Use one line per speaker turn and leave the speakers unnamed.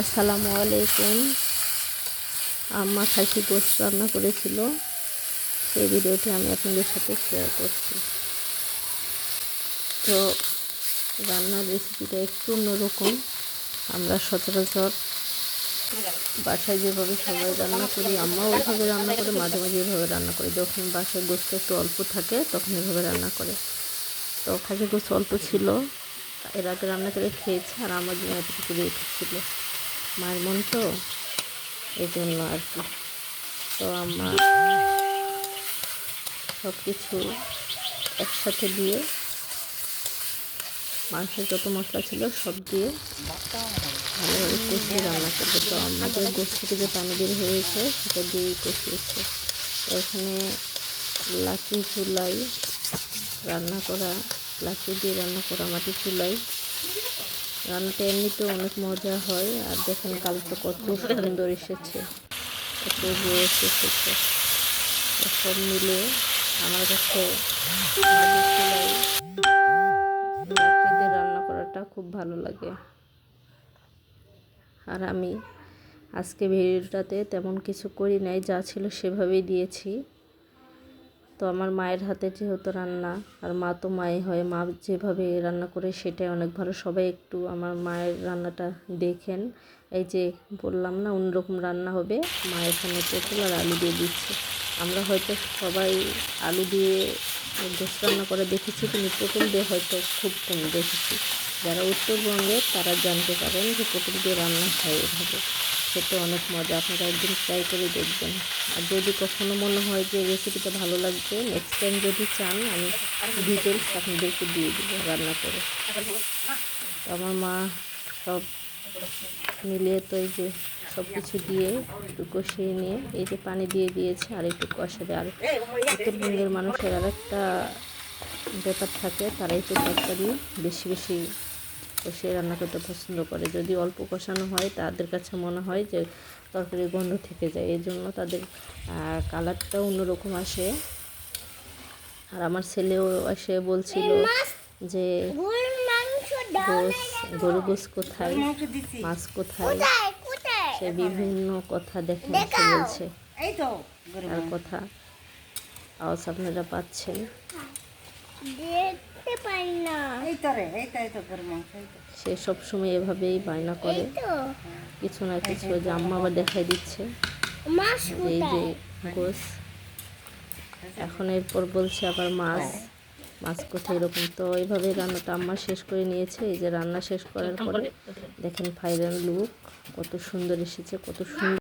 আসসালামু আলাইকুম। আম্মা খাসি গোশত রান্না করেছিল, সেই ভিডিওটি আমি আপনাদের সাথে শেয়ার করছি। তো রান্নার রেসিপিটা একটু অন্যরকম। আমরা সচরাচর বাসায় যেভাবে সবাই রান্না করি, আম্মাও ওইভাবে রান্না করে, মাঝে মাঝে এভাবে রান্না করে। যখন বাসায় গোশত একটু অল্প থাকে তখন এভাবে রান্না করে। তো খাসি গোশত অল্প ছিল, এর আগে রান্না করে খেয়েছে, আর আমার জন্য এতটুকু রেখেছিল। মায়ের মন তো, এই জন্য আর কি। তো আমার সব কিছু একসাথে দিয়ে, মাংসের যত মশলা ছিল সব দিয়ে ভালোভাবে কষিয়ে রান্না করবো। তো আমাদের গোশ থেকে যে পানি বের হয়েছে সেটা দিয়েই কষিয়েছে। তো এখানে লাচি চুলাই রান্না করা, লাচি দিয়ে রান্না করা মাটি চুলাই রান্নাটা এমনিতেও অনেক মজা হয়। আর দেখেন কালারটা কত সুন্দর এসেছে, কত রোজ এসেছে। সব মিলে আমার কাছে লাকড়িতে রান্না করাটা খুব ভালো লাগে। আর আমি আজকে ভিডিওটাতে তেমন কিছু করি নাই, যা ছিল সেভাবেই দিয়েছি। তো আমার মায়ের হাতে যেহেতু রান্না, আর মা তো মাই হয়, মা যেভাবে রান্না করে সেটাই অনেক ভালো। সবাই একটু আমার মায়ের রান্নাটা দেখেন। এই যে বললাম না, অন্যরকম রান্না হবে। মা এখানে পটল আর আলু দিয়ে দিচ্ছে। আমরা হয়তো সবাই আলু দিয়ে গোশত রান্না করে দেখেছি, কিন্তু পটল দিয়ে হয়তো খুব কম দেখেছি। যারা উত্তরবঙ্গের তারা জানতে পারেন যে পটল দিয়ে রান্না হয় এভাবে, খেতে অনেক মজা। আপনারা একদিন ট্রাই করে দেখবেন। আর যদি কখনো মনে হয় যে রেসিপিটা ভালো লাগবে, নেক্সট টাইম যদি চান আমি ডিটেলস আপনাদেরকে দিয়ে দেবো রান্না করে। তো আমার মা সব মিলিয়ে, তো এই যে সব কিছু দিয়ে একটু কষিয়ে নিয়ে এই যে পানি দিয়ে দিয়েছে, আর একটু কষাবে। আর উত্তরবঙ্গের মানুষের আর একটা ব্যাপার থাকে, তারা একটু তরকারি বেশি বেশি কষিয়ে রান্না করতে পছন্দ করে। যদি অল্প কষানো হয় তাদের কাছে মনে হয় যে তরকারির গন্ধ থেকে যায়, এই জন্য তাদের কালারটাও অন্যরকম আসে। আর আমার ছেলেও এসে বলছিল যে গরু গোশ কোথায়, মাছ কোথায়, সে বিভিন্ন কথা দেখে বলছে। আর কথা আওয়াজ আপনারা পাচ্ছেন। সে সবসময় এভাবেই বায়না করে, কিছু না কিছু। যে আম্মা আবার দেখাই দিচ্ছে এই যে গোশ। এখন এরপর বলছে আবার মাছ, মাছ কোথায়, এরকম। তো এইভাবে রান্নাটা আম্মা শেষ করে নিয়েছে। এই যে রান্না শেষ করার পরে দেখেন ফাইনাল লুক কত সুন্দর এসেছে, কত সুন্দর।